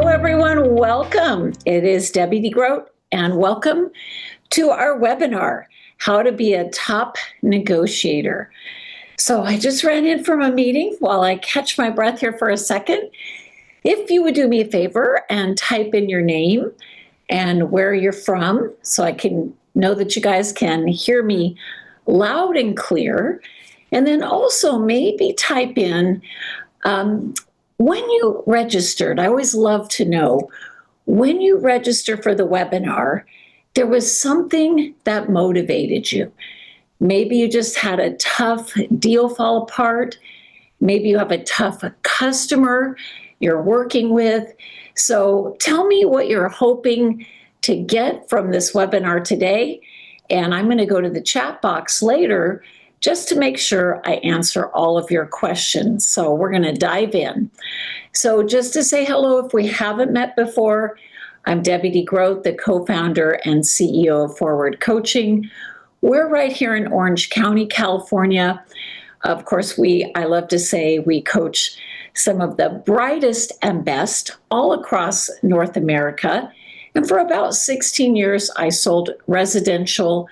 Hello, everyone. Welcome. It is Debbie DeGroat, and welcome to our webinar, How to Be a Top Negotiator. So I just ran in from a meeting. While I catch my breath here for a second, if you would do me a favor and type in your name and where you're from so I can know that you guys can hear me loud and clear. And then also maybe type in when you registered. I always love to know when you register for the webinar, there was something that motivated you. Maybe you just had a tough deal fall apart. Maybe you have a tough customer you're working with. So tell me what you're hoping to get from this webinar today. And I'm going to go to the chat box later just to make sure I answer all of your questions. So we're going to dive in. So just to say hello, if we haven't met before, I'm Debbie DeGroat, the co-founder and CEO of Forward Coaching. We're right here in Orange County, California. Of course, I love to say we coach some of the brightest and best all across North America. And for about 16 years, I sold residential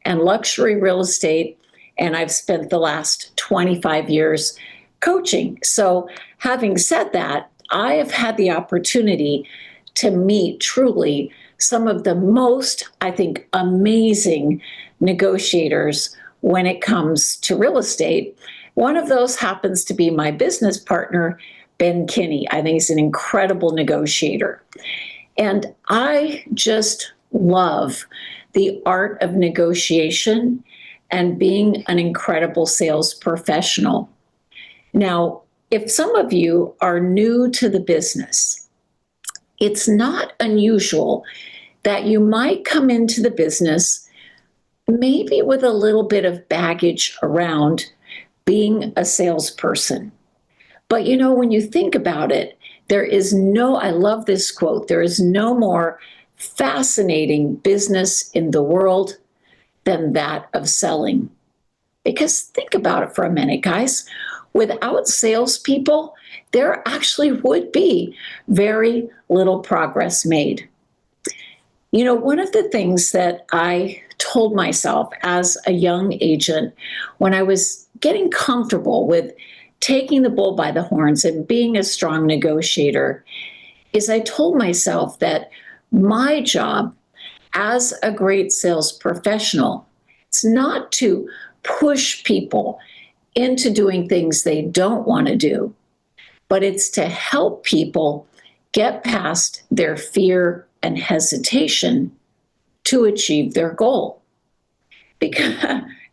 and luxury real estate, and I've spent the last 25 years coaching. So having said that, I have had the opportunity to meet truly some of the most, I think, amazing negotiators when it comes to real estate. One of those happens to be my business partner, Ben Kinney. I think he's an incredible negotiator. And I just love the art of negotiation and being an incredible sales professional. Now, if some of you are new to the business, it's not unusual that you might come into the business maybe with a little bit of baggage around being a salesperson. But you know, when you think about it, I love this quote, there is no more fascinating business in the world than that of selling. Because think about it for a minute, guys. Without salespeople, there actually would be very little progress made. You know, one of the things that I told myself as a young agent when I was getting comfortable with taking the bull by the horns and being a strong negotiator is I told myself that my job as a great sales professional, it's not to push people into doing things they don't want to do, but it's to help people get past their fear and hesitation to achieve their goal. Because,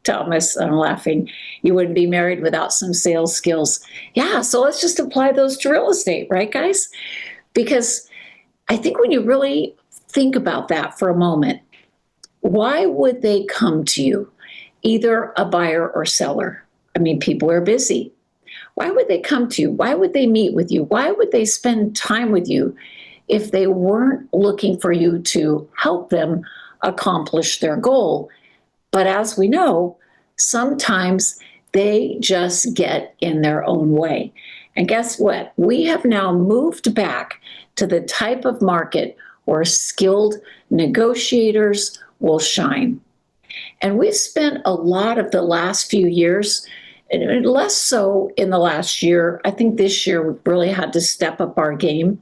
Thomas, I'm laughing, you wouldn't be married without some sales skills. Yeah, so let's just apply those to real estate, right, guys? Because I think when you really think about that for a moment, why would they come to you, either a buyer or seller? I mean, people are busy. Why would they come to you? Why would they meet with you? Why would they spend time with you if they weren't looking for you to help them accomplish their goal? But as we know, sometimes they just get in their own way. And guess what? We have now moved back to the type of market where skilled negotiators will shine. And we've spent a lot of the last few years, and less so in the last year. I think this year we really had to step up our game.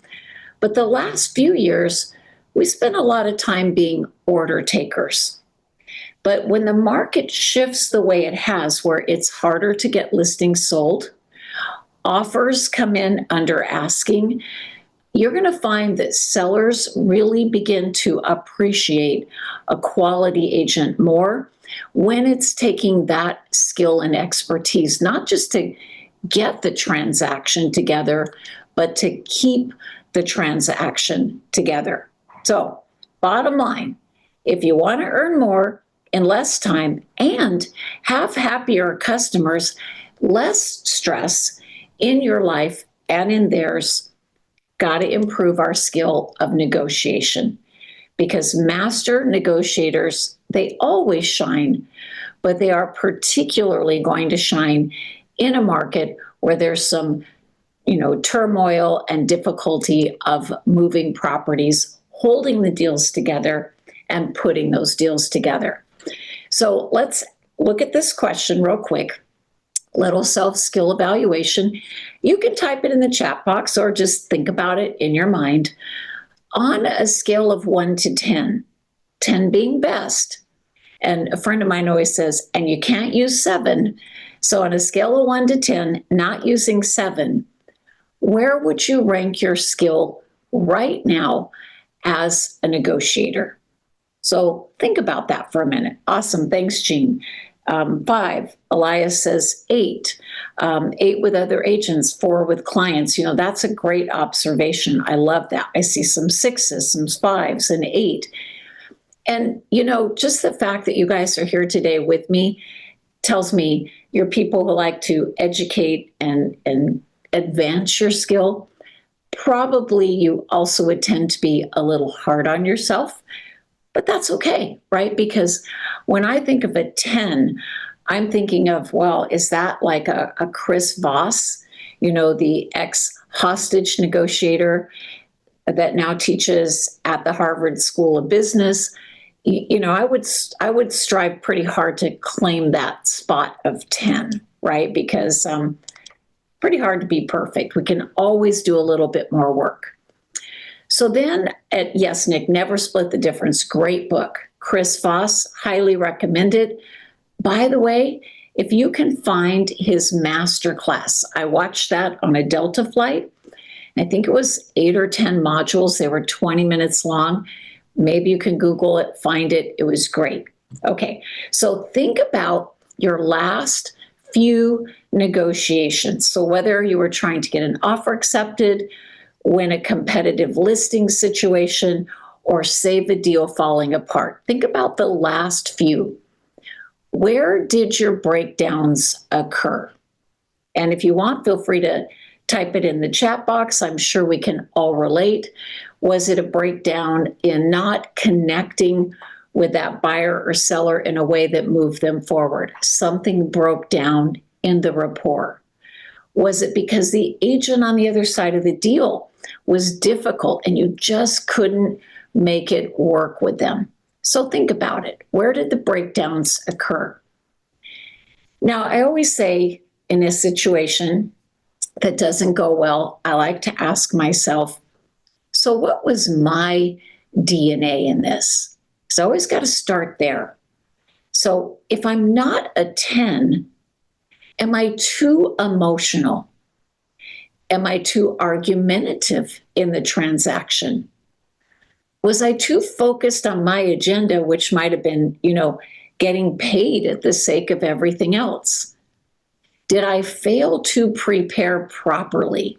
But the last few years, we spent a lot of time being order takers. But when the market shifts the way it has, where it's harder to get listings sold, offers come in under asking, you're going to find that sellers really begin to appreciate a quality agent more when it's taking that skill and expertise, not just to get the transaction together, but to keep the transaction together. So, bottom line, if you want to earn more in less time and have happier customers, less stress in your life and in theirs, got to improve our skill of negotiation, because master negotiators, they always shine, but they are particularly going to shine in a market where there's some turmoil and difficulty of moving properties, holding the deals together, and putting those deals together. So let's look at this question real quick. Little self-skill evaluation. You can type it in the chat box or just think about it in your mind. On a scale of 1 to 10, 10 being best, and a friend of mine always says, and you can't use 7. So on a scale of 1 to 10, not using 7, where would you rank your skill right now as a negotiator? So think about that for a minute. Awesome. Thanks, Jean. 5, Elias says 8. 8 with other agents, 4 with clients. That's a great observation. I love that. I see some 6s, some 5s, and 8. And, just the fact that you guys are here today with me tells me you're people who like to educate and advance your skill. Probably you also would tend to be a little hard on yourself, but that's okay, right? Because when I think of a 10, I'm thinking of, well, is that like a Chris Voss, the ex-hostage negotiator that now teaches at the Harvard School of Business? I would strive pretty hard to claim that spot of 10, right? Because pretty hard to be perfect. We can always do a little bit more work. So then Yes, Nick, Never Split the Difference. Great book. Chris Voss, highly recommended. By the way, if you can find his masterclass, I watched that on a Delta flight. I think it was 8 or 10 modules. They were 20 minutes long. Maybe you can Google it, find it. It was great. Okay, so think about your last few negotiations. So whether you were trying to get an offer accepted, win a competitive listing situation, or save a deal falling apart, think about the last few. Where did your breakdowns occur? And if you want, feel free to type it in the chat box. I'm sure we can all relate. Was it a breakdown in not connecting with that buyer or seller in a way that moved them forward? Something broke down in the rapport. Was it because the agent on the other side of the deal was difficult and you just couldn't make it work with them? So think about it. Where did the breakdowns occur? Now, I always say in a situation that doesn't go well, I like to ask myself, so what was my DNA in this? So I always got to start there. So if I'm not a 10, am I too emotional? Am I too argumentative in the transaction? Was I too focused on my agenda, which might have been, getting paid at the sake of everything else? Did I fail to prepare properly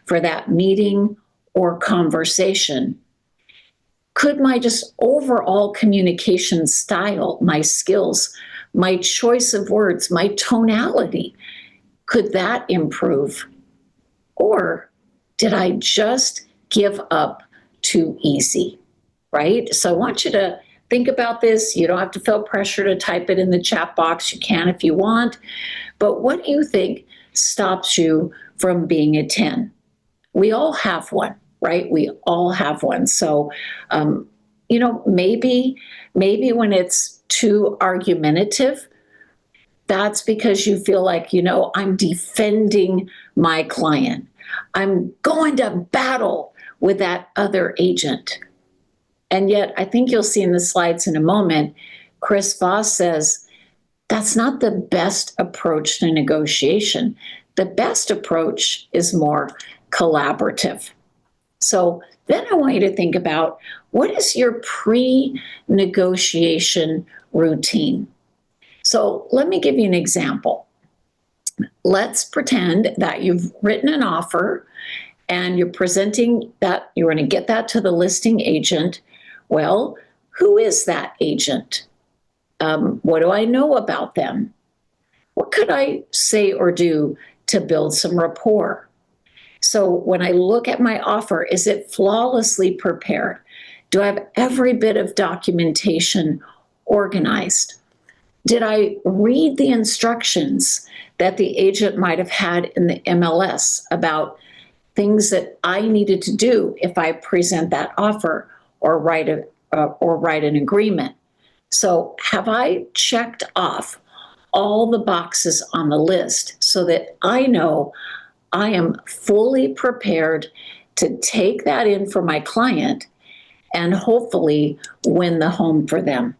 for that meeting or conversation? Could my just overall communication style, my skills, my choice of words, my tonality, could that improve? Or did I just give up too easy, right? So I want you to think about this. You don't have to feel pressure to type it in the chat box. You can if you want. But what do you think stops you from being a 10? We all have one, right? We all have one. So, maybe when it's too argumentative, that's because you feel like, I'm defending my client. I'm going to battle with that other agent. And yet, I think you'll see in the slides in a moment, Chris Voss says, that's not the best approach to negotiation. The best approach is more collaborative. So then I want you to think about, what is your pre-negotiation routine? So let me give you an example. Let's pretend that you've written an offer and you're presenting that, you're going to get that to the listing agent. Well, who is that agent? What do I know about them? What could I say or do to build some rapport? So when I look at my offer, is it flawlessly prepared? Do I have every bit of documentation organized? Did I read the instructions that the agent might have had in the MLS about things that I needed to do if I present that offer or write an agreement. So have I checked off all the boxes on the list so that I know I am fully prepared to take that in for my client and hopefully win the home for them?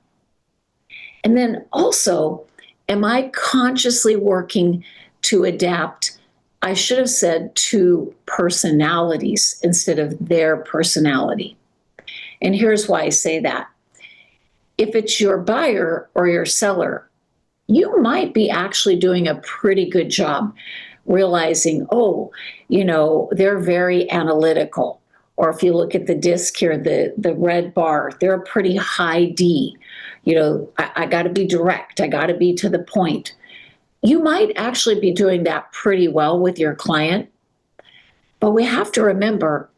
And then also, am I consciously working to adapt? I should have said to personalities instead of their personality. And here's why I say that. If it's your buyer or your seller, you might be actually doing a pretty good job realizing, they're very analytical. Or if you look at the disc here, the red bar, they're a pretty high D. I got to be direct. I got to be to the point. You might actually be doing that pretty well with your client. But we have to remember,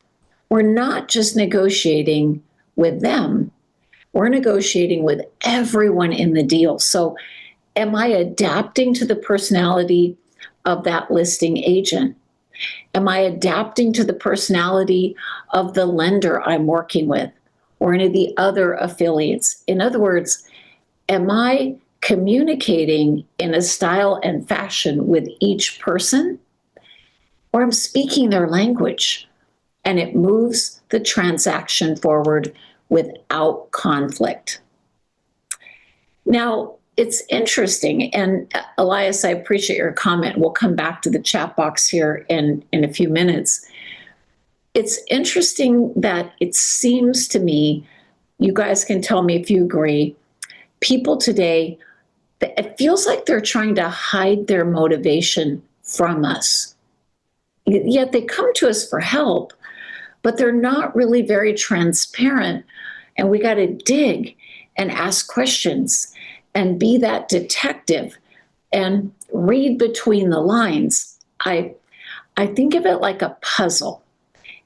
we're not just negotiating with them. We're negotiating with everyone in the deal. So am I adapting to the personality of that listing agent? Am I adapting to the personality of the lender I'm working with or any of the other affiliates? In other words, am I communicating in a style and fashion with each person? Or I'm speaking their language and it moves the transaction forward without conflict. Now, it's interesting, and Elias, I appreciate your comment. We'll come back to the chat box here in a few minutes. It's interesting that it seems to me, you guys can tell me if you agree, people today, it feels like they're trying to hide their motivation from us. Yet they come to us for help, but they're not really very transparent, and we got to dig and ask questions and be that detective and read between the lines. I think of it like a puzzle.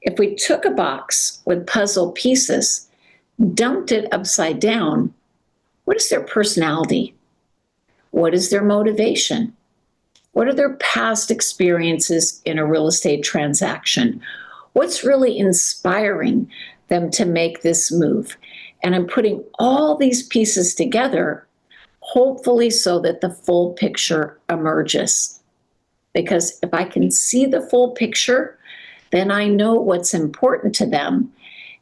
If we took a box with puzzle pieces, dumped it upside down, what is their personality? What is their motivation? What are their past experiences in a real estate transaction? What's really inspiring them to make this move? And I'm putting all these pieces together, hopefully so that the full picture emerges. Because if I can see the full picture, then I know what's important to them,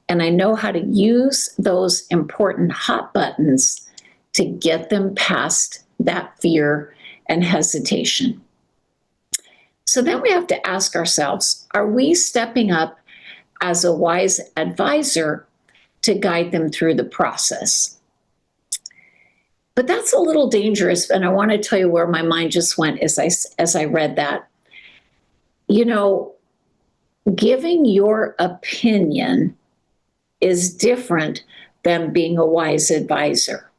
and I know how to use those important hot buttons to get them past that fear and hesitation. So then we have to ask ourselves, are we stepping up as a wise advisor to guide them through the process? But that's a little dangerous, and I want to tell you where my mind just went as I read that. Giving your opinion is different than being a wise advisor.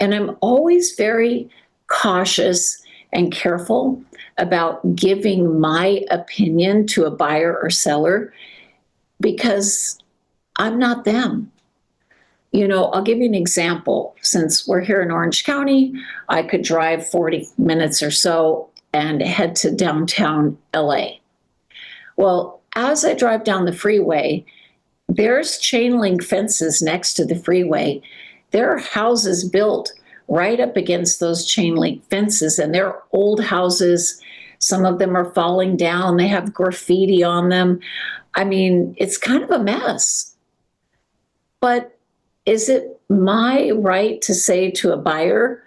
And I'm always very cautious and careful about giving my opinion to a buyer or seller because I'm not them. I'll give you an example. Since we're here in Orange County, I could drive 40 minutes or so and head to downtown LA. Well, as I drive down the freeway, there's chain link fences next to the freeway. There are houses built right up against those chain link fences, and they're old houses. Some of them are falling down. They have graffiti on them. I mean, it's kind of a mess. But is it my right to say to a buyer,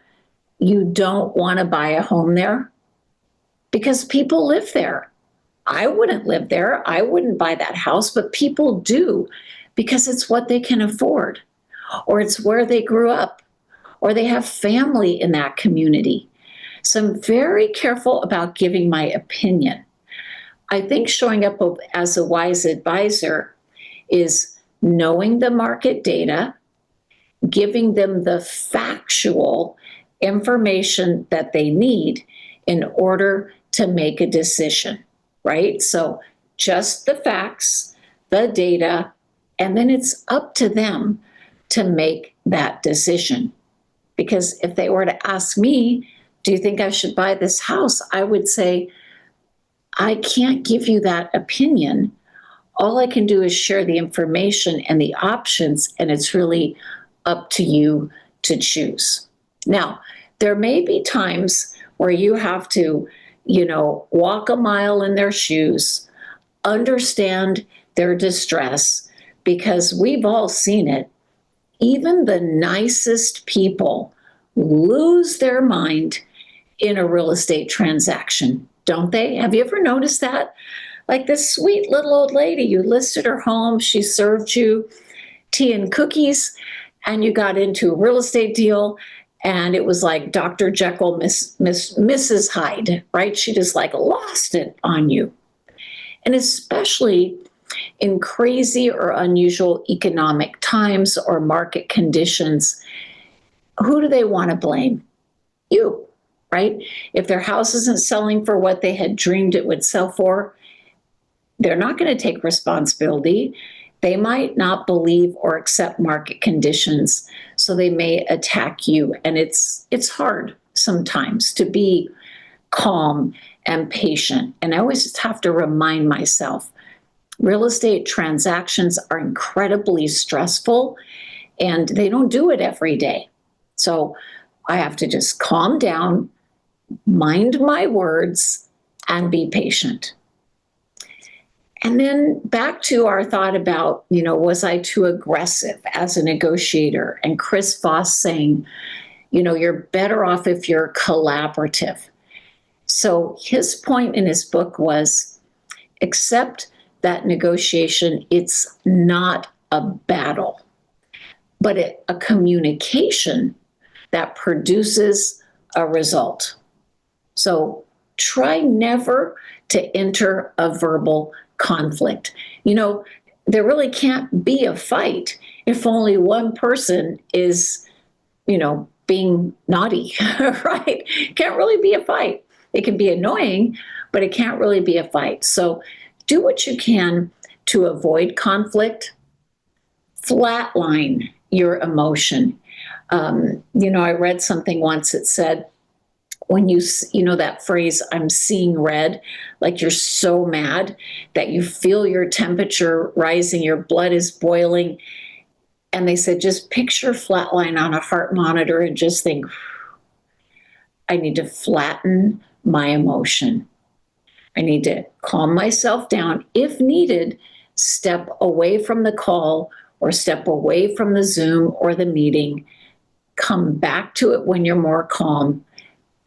you don't want to buy a home there? Because people live there. I wouldn't live there. I wouldn't buy that house, but people do because it's what they can afford, or it's where they grew up, or they have family in that community. So I'm very careful about giving my opinion. I think showing up as a wise advisor is knowing the market data, giving them the factual information that they need in order to make a decision, right? So just the facts, the data, and then it's up to them to make that decision. Because if they were to ask me, do you think I should buy this house? I would say, I can't give you that opinion. All I can do is share the information and the options, and it's really up to you to choose. Now, there may be times where you have to, walk a mile in their shoes, understand their distress, because we've all seen it. Even the nicest people lose their mind in a real estate transaction, don't they? Have you ever noticed that? Like this sweet little old lady, you listed her home, she served you tea and cookies, and you got into a real estate deal, and it was like Dr. Jekyll, Mrs. Hyde, right? She just like lost it on you. And especially in crazy or unusual economic times or market conditions, who do they want to blame? You, right? If their house isn't selling for what they had dreamed it would sell for, they're not going to take responsibility. They might not believe or accept market conditions, so they may attack you. And it's hard sometimes to be calm and patient. And I always just have to remind myself, real estate transactions are incredibly stressful, and they don't do it every day. So I have to just calm down, mind my words, and be patient. And then back to our thought about, was I too aggressive as a negotiator? And Chris Voss saying, you're better off if you're collaborative. So his point in his book was, accept that negotiation, it's not a battle, but a communication that produces a result. So try never to enter a verbal conflict. There really can't be a fight if only one person is, being naughty, right? Can't really be a fight. It can be annoying, but it can't really be a fight. So do what you can to avoid conflict. Flatline your emotion. I read something once that said, when that phrase, I'm seeing red, like you're so mad that you feel your temperature rising, your blood is boiling. And they said, just picture flatline on a heart monitor and just think, I need to flatten my emotion. I need to calm myself down. If needed, step away from the call or step away from the Zoom or the meeting. Come back to it when you're more calm.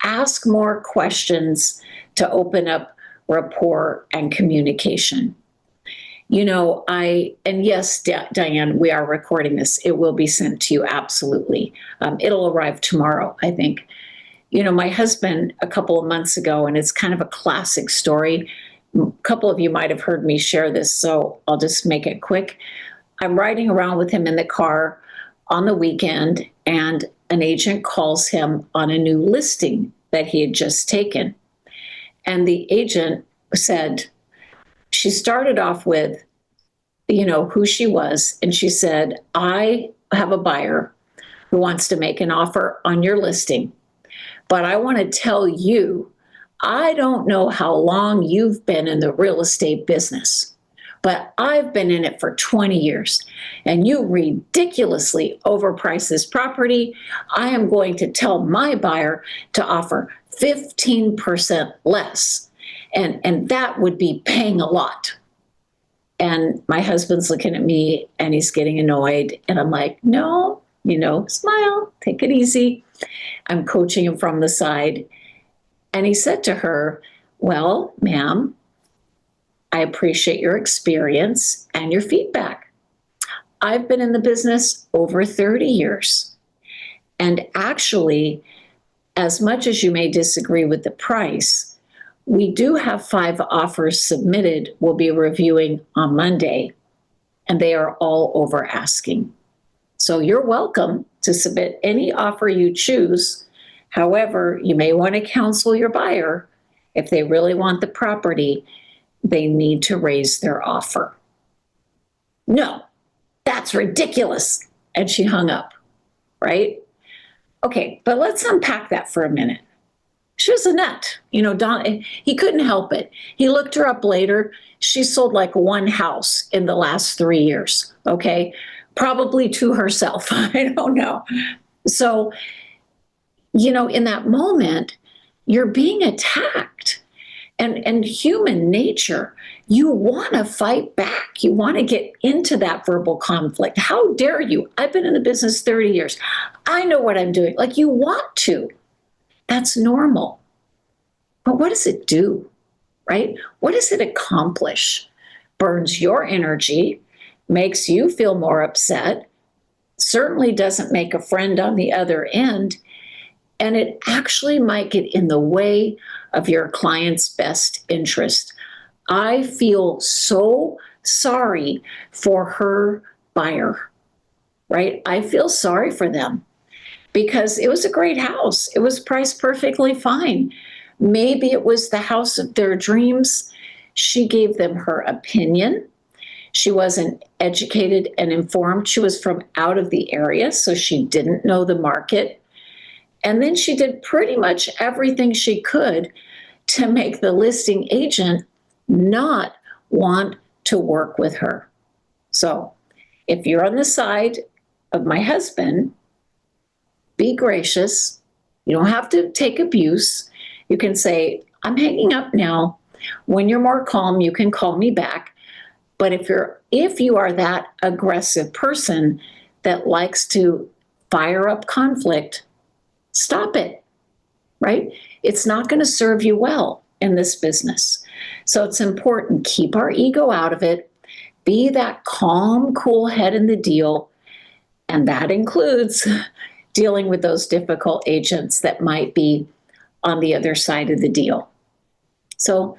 Ask more questions to open up rapport and communication. And yes, Diane, we are recording this. It will be sent to you, absolutely. It'll arrive tomorrow, I think. My husband, a couple of months ago, and it's kind of a classic story. A couple of you might have heard me share this, so I'll just make it quick. I'm riding around with him in the car on the weekend, and an agent calls him on a new listing that he had just taken. And the agent said, she started off with, who she was. And she said, I have a buyer who wants to make an offer on your listing. But I want to tell you, I don't know how long you've been in the real estate business, but I've been in it for 20 years, and you ridiculously overprice this property. I am going to tell my buyer to offer 15% less, and that would be paying a lot. And my husband's looking at me, and he's getting annoyed, and I'm like, no, smile, take it easy. I'm coaching him from the side. And he said to her, well, ma'am, I appreciate your experience and your feedback. I've been in the business over 30 years. And actually, as much as you may disagree with the price, we do have 5 offers submitted we'll be reviewing on Monday, and they are all over asking. So you're welcome to submit any offer you choose. However, you may want to counsel your buyer. If they really want the property, they need to raise their offer. No, that's ridiculous. And she hung up, right? Okay, but let's unpack that for a minute. She was a nut. Don, he couldn't help it. He looked her up later. She sold like one house in the last 3 years. Okay. Probably to herself. I don't know. So, in that moment, you're being attacked. And human nature, you want to fight back. You want to get into that verbal conflict. How dare you? I've been in the business 30 years. I know what I'm doing. Like, you want to. That's normal. But what does it do, right? What does it accomplish? Burns your energy, makes you feel more upset, certainly doesn't make a friend on the other end, and it actually might get in the way of your client's best interest. I feel so sorry for her buyer, right? I feel sorry for them because it was a great house. It was priced perfectly fine. Maybe it was the house of their dreams. She gave them her opinion. She wasn't educated and informed. She was from out of the area, so she didn't know the market. And then she did pretty much everything she could to make the listing agent not want to work with her. So if you're on the side of my husband, be gracious. You don't have to take abuse. You can say, I'm hanging up now. When you're more calm, you can call me back. But if you are that aggressive person that likes to fire up conflict, stop it, right? It's not going to serve you well in this business. So it's important, keep our ego out of it, be that calm, cool head in the deal. And that includes dealing with those difficult agents that might be on the other side of the deal. So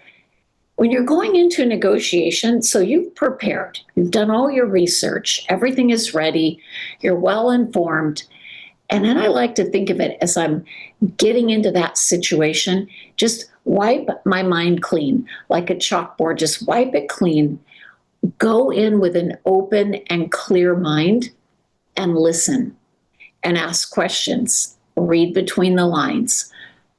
when you're going into a negotiation, so you've prepared, you've done all your research, everything is ready, you're well informed. And then I like to think of it as I'm getting into that situation, just wipe my mind clean, like a chalkboard, just wipe it clean, go in with an open and clear mind and listen and ask questions, read between the lines,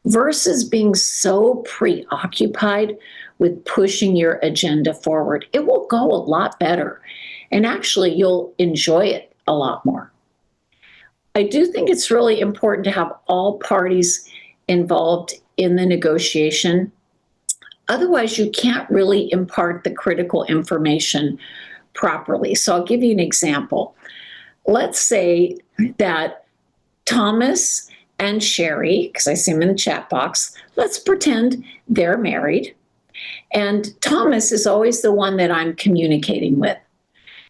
versus being so preoccupied with pushing your agenda forward. It will go a lot better, and actually you'll enjoy it a lot more. I do think it's really important to have all parties involved in the negotiation. Otherwise, you can't really impart the critical information properly. So I'll give you an example. Let's say that Thomas and Sherry, because I see them in the chat box, let's pretend they're married. And Thomas is always the one that I'm communicating with.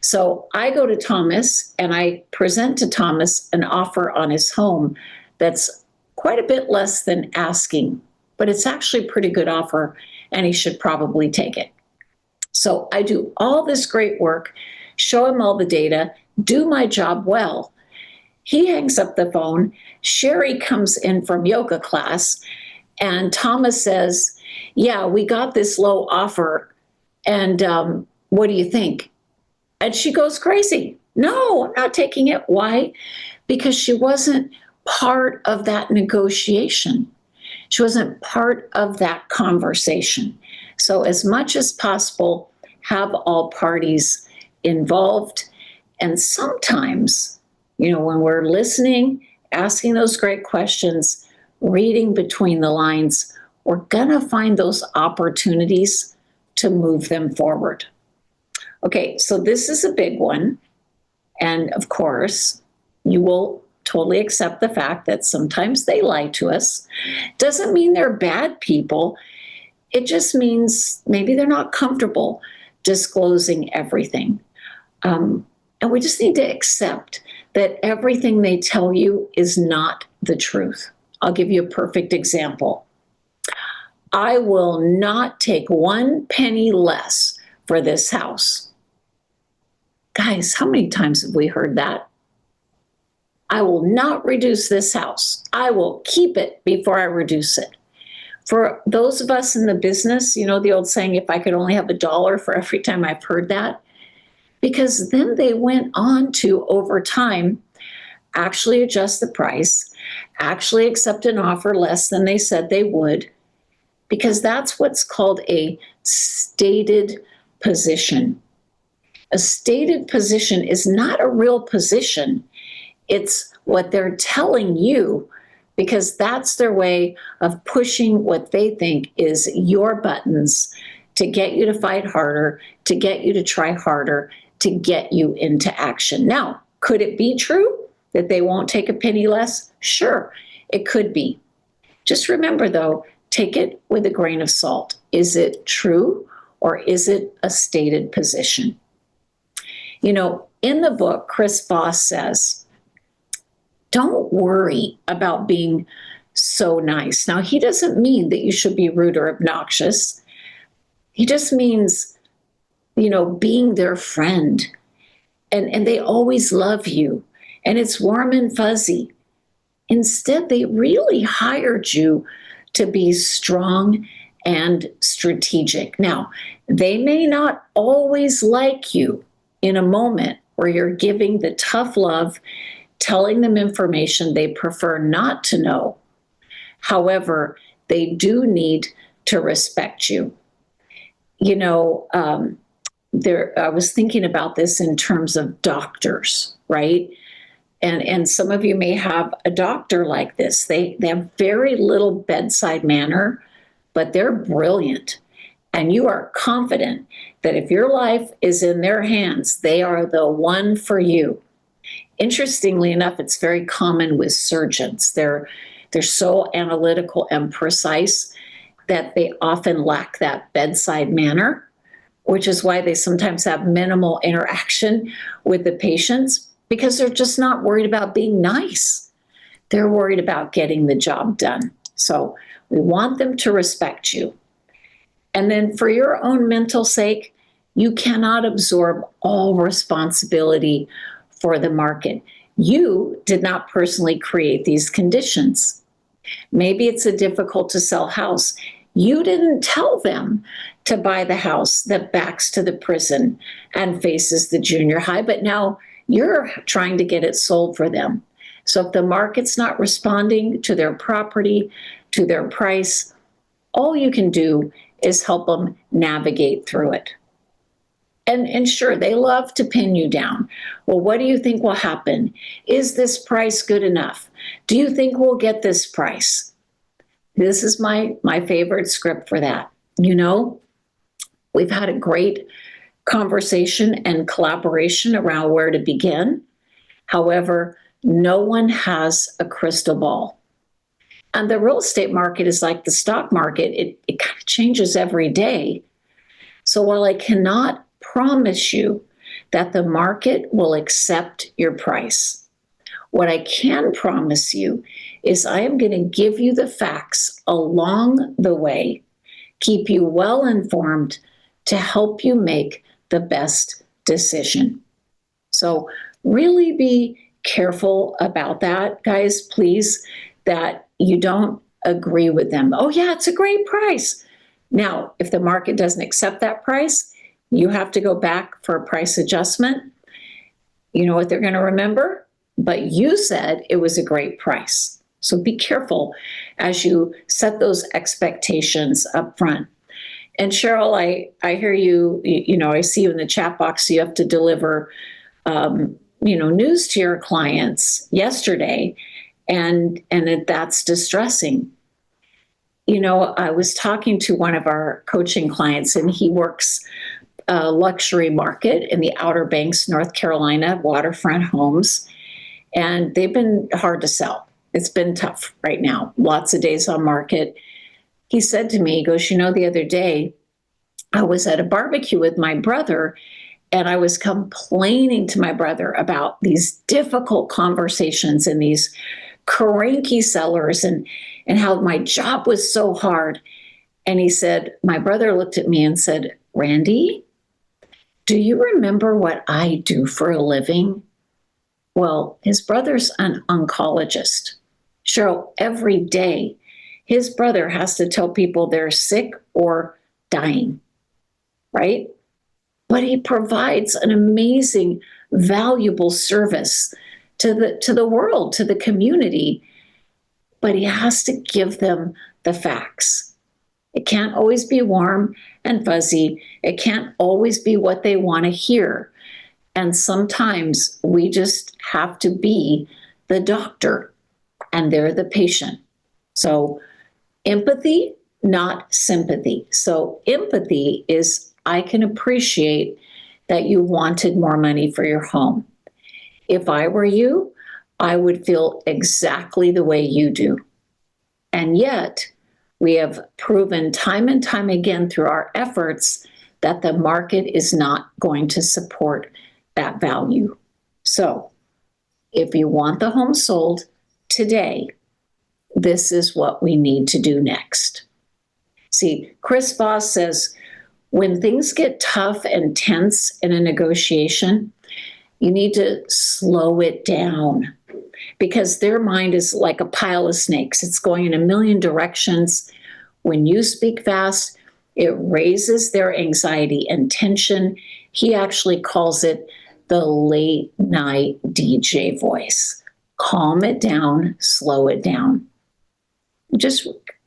So I go to Thomas and I present to Thomas an offer on his home that's quite a bit less than asking, but it's actually a pretty good offer and he should probably take it. So I do all this great work, show him all the data, do my job well. He hangs up the phone. Sherry comes in from yoga class and Thomas says, yeah, we got this low offer. And what do you think? And she goes crazy. No, I'm not taking it. Why? Because she wasn't part of that negotiation. She wasn't part of that conversation. So as much as possible, have all parties involved. And sometimes, when we're listening, asking those great questions, reading between the lines, we're gonna find those opportunities to move them forward. Okay, so this is a big one. And of course, you will totally accept the fact that sometimes they lie to us. Doesn't mean they're bad people. It just means maybe they're not comfortable disclosing everything. And we just need to accept that everything they tell you is not the truth. I'll give you a perfect example. I will not take 1 penny less for this house. Guys, how many times have we heard that? I will not reduce this house. I will keep it before I reduce it. For those of us in the business, the old saying, if I could only have $1 for every time I've heard that, because then they went on to, over time, actually adjust the price, actually accept an offer less than they said they would, because that's what's called a stated position. A stated position is not a real position. It's what they're telling you, because that's their way of pushing what they think is your buttons to get you to fight harder, to get you to try harder, to get you into action. Now, could it be true that they won't take a penny less? Sure, it could be. Just remember, though, take it with a grain of salt. Is it true, or is it a stated position? You know, in the book, Chris Voss says, don't worry about being so nice. Now, he doesn't mean that you should be rude or obnoxious. He just means, you know, being their friend. And they always love you. And it's warm and fuzzy. Instead, they really hired you to be strong and strategic. Now, they may not always like you in a moment where you're giving the tough love, telling them information they prefer not to know. However, they do need to respect you. You know, I was thinking about this in terms of doctors, right? And some of you may have a doctor like this. They have very little bedside manner, but they're brilliant. And you are confident that if your life is in their hands, they are the one for you. Interestingly enough, it's very common with surgeons. They're so analytical and precise that they often lack that bedside manner, which is why they sometimes have minimal interaction with the patients, because they're just not worried about being nice. They're worried about getting the job done. So we want them to respect you. And then for your own mental sake, you cannot absorb all responsibility for the market. You did not personally create these conditions. Maybe it's a difficult to sell house. You didn't tell them to buy the house that backs to the prison and faces the junior high, but now you're trying to get it sold for them. So if the market's not responding to their property, to their price, all you can do is help them navigate through it. And sure, they love to pin you down. Well, what do you think will happen? Is this price good enough? Do you think we'll get this price? This is my favorite script for that. You know, we've had a great conversation and collaboration around where to begin. However, no one has a crystal ball. And the real estate market is like the stock market. It kind of changes every day. So while I cannot promise you that the market will accept your price, what I can promise you is I am going to give you the facts along the way, keep you well informed to help you make the best decision. So really be careful about that, guys, please, that you don't agree with them. Oh yeah, it's a great price. Now, if the market doesn't accept that price, you have to go back for a price adjustment. You know what they're going to remember? But you said it was a great price. So be careful as you set those expectations up front. And Cheryl, I hear you, I see you in the chat box. So you have to deliver, news to your clients yesterday. And that's distressing. You know, I was talking to one of our coaching clients, and he works a luxury market in the Outer Banks, North Carolina, waterfront homes. And they've been hard to sell. It's been tough right now. Lots of days on market. He said to me, he goes, the other day I was at a barbecue with my brother, and I was complaining to my brother about these difficult conversations and these cranky sellers and how my job was so hard. And he said, my brother looked at me and said, Randy, do you remember what I do for a living? Well, his brother's an oncologist. Cheryl, every day, his brother has to tell people they're sick or dying, right? But he provides an amazing, valuable service to the world, to the community. but he has to give them the facts. It can't always be warm and fuzzy. It can't always be what they want to hear. And sometimes we just have to be the doctor and they're the patient. So empathy, not sympathy. So empathy is, I can appreciate that you wanted more money for your home. If I were you, I would feel exactly the way you do. And yet, we have proven time and time again through our efforts that the market is not going to support that value. So, if you want the home sold today, this is what we need to do next. See, Chris Voss says, when things get tough and tense in a negotiation, you need to slow it down because their mind is like a pile of snakes. It's going in a million directions. When you speak fast, it raises their anxiety and tension. He actually calls it the late night DJ voice. Calm it down, slow it down. Just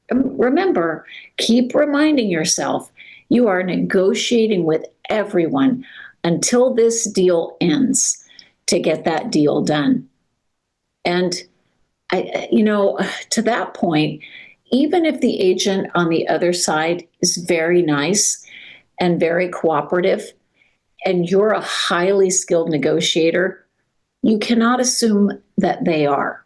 remember, keep reminding yourself, you are negotiating with everyone until this deal ends to get that deal done. And to that point, even if the agent on the other side is very nice and very cooperative, and you're a highly skilled negotiator, you cannot assume that they are,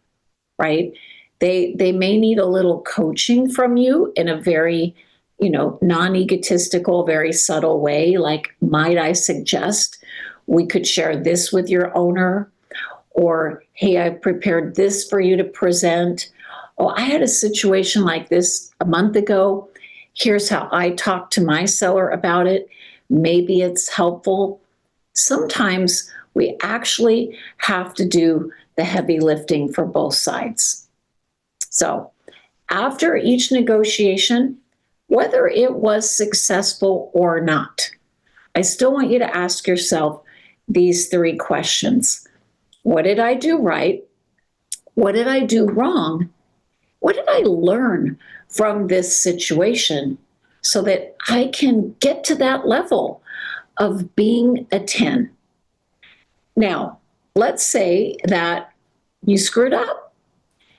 right? They may need a little coaching from you in a very, non-egotistical, very subtle way. Like, might I suggest we could share this with your owner? Or, hey, I've prepared this for you to present. Oh, I had a situation like this a month ago. Here's how I talked to my seller about it. Maybe it's helpful. Sometimes we actually have to do the heavy lifting for both sides. So after each negotiation, whether it was successful or not, I still want you to ask yourself these 3 questions. What did I do right? What did I do wrong? What did I learn from this situation so that I can get to that level of being a 10? Now, let's say that you screwed up.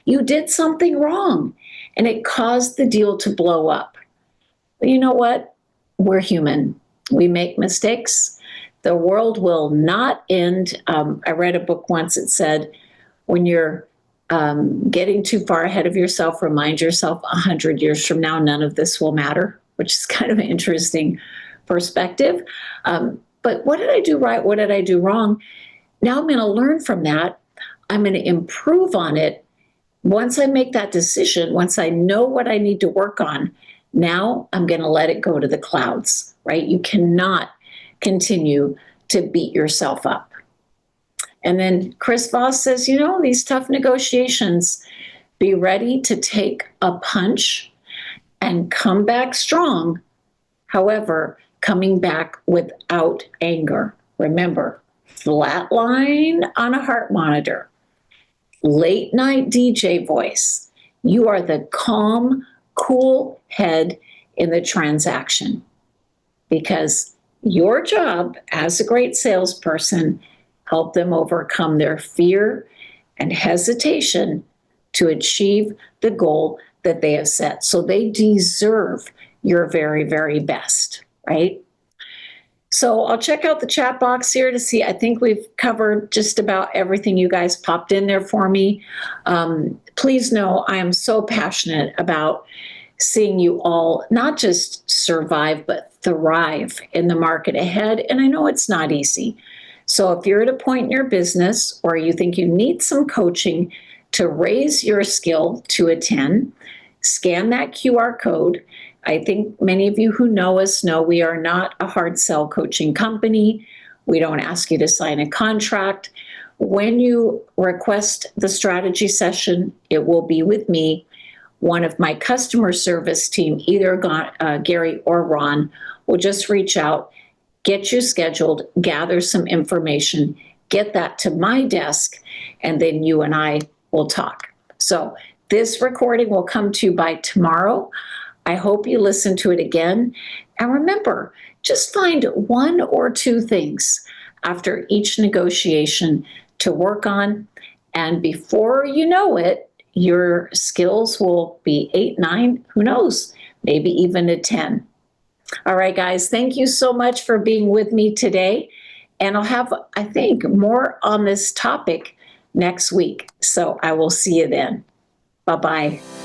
You did something wrong and it caused the deal to blow up. But you know what? We're human. We make mistakes. The world will not end. I read a book once that said, when you're getting too far ahead of yourself, remind yourself 100 years from now, none of this will matter, which is kind of an interesting perspective. But what did I do right? What did I do wrong? Now I'm going to learn from that. I'm going to improve on it. Once I make that decision, once I know what I need to work on, now I'm going to let it go to the clouds, right? You cannot continue to beat yourself up. And then Chris Voss says, these tough negotiations, be ready to take a punch and come back strong. However, coming back without anger. Remember, flat line on a heart monitor, late night DJ voice. You are the calm, cool head in the transaction, because your job as a great salesperson, help them overcome their fear and hesitation to achieve the goal that they have set. So they deserve your very, very best, right? So I'll check out the chat box here to see. I think we've covered just about everything you guys popped in there for me. Please know I am so passionate about seeing you all not just survive, but thrive in the market ahead. And I know it's not easy. So if you're at a point in your business or you think you need some coaching to raise your skill to a 10, scan that QR code. I think many of you who know us know we are not a hard sell coaching company. We don't ask you to sign a contract. When you request the strategy session, it will be with me. One of my customer service team, either Gary or Ron, will just reach out, get you scheduled, gather some information, get that to my desk, and then you and I will talk. So This recording will come to you by tomorrow. I hope you listen to it again. And remember, just find one or two things after each negotiation to work on. And before you know it, your skills will be 8, 9, who knows, maybe even a 10. All right, guys, thank you so much for being with me today. And I'll have, I think, more on this topic next week. So I will see you then. Bye-bye.